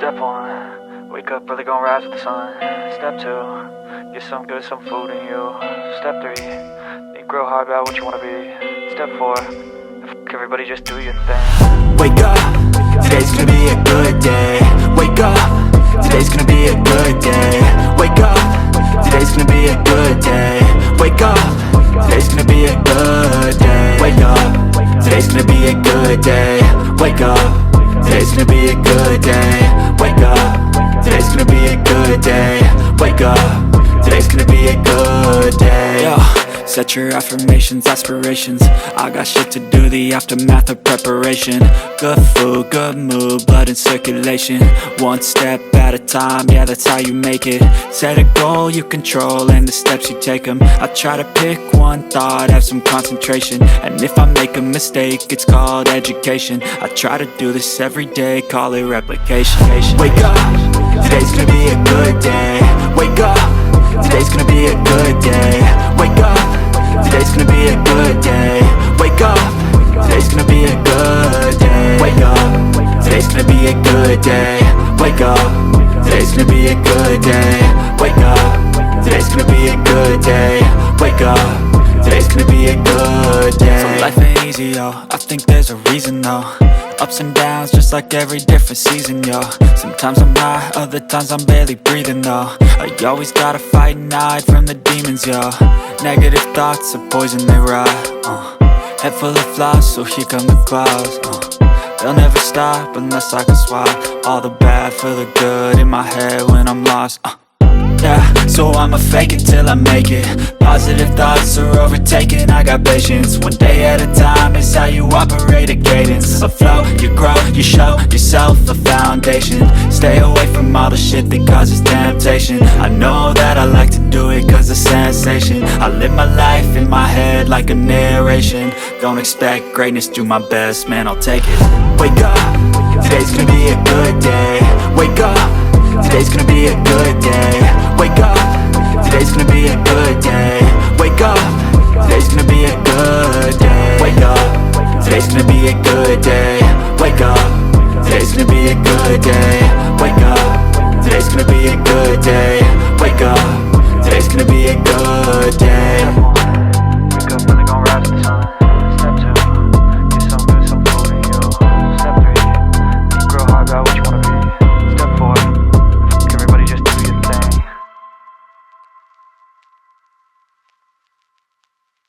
Step 1, wake up early, gonna rise with the sun. Step 2, get some good, some food in you. Step 3, think real hard about what you wanna be. Step 4, fuck everybody, just do your thing. Wake up, today's gonna be a good day. Wake up, today's gonna be a good day. Wake up, today's gonna be a good day. Wake up, today's gonna be a good day. Wake up, today's gonna be a good day. Wake up, today's gonna be a good day. Wake up, today's gonna be a good day. Wake up, today's gonna be a good day. Yo, set your affirmations, aspirations. I got shit to do, the aftermath of preparation. Good food, good mood, blood in circulation. One step at a time, yeah, that's how you make it. Set a goal you control and the steps you take them. I try to pick one thought, have some concentration. And if I make a mistake, it's called education. I try to do this every day, call it replication. Wake up, today's gonna be a good day. Wake up, today's gonna be a good day. Wake up, today's gonna be a good day. Wake up, today's gonna be a good day. Wake up, today's gonna be a good day. Wake up, today's gonna be a good day. Wake up, today's gonna be a good day. Wake up, today's gonna be a good day. So life ain't easy, yo, I think there's a reason though. Ups and downs, just like every different season, yo. Sometimes I'm high, other times I'm barely breathing, though. I always gotta fight and hide from the demons, yo. Negative thoughts are poison, they rot. Head full of flies, so here come the clouds. They'll never stop unless I can swap all the bad for the good in my head when I'm lost. Yeah, so I'ma fake it till I make it. Positive thoughts are overtaken, I got patience. One day at a time is how you operate a cadence. A flow, you grow, you show yourself a foundation. Stay away from all the shit that causes temptation. I know that I like to do it cause it's sensation. I live my life in my head like a narration. Don't expect greatness, do my best, man, I'll take it. Wake up, today's gonna be a good day. Wake up, today's gonna be a good day. Wake up, today's gonna be a good day. Wake up, today's gonna be a good day. Wake up, today's gonna be a good day. Wake up, today's gonna be a good day. Wake up, today's gonna be a good day. Wake up, today's gonna be a good day.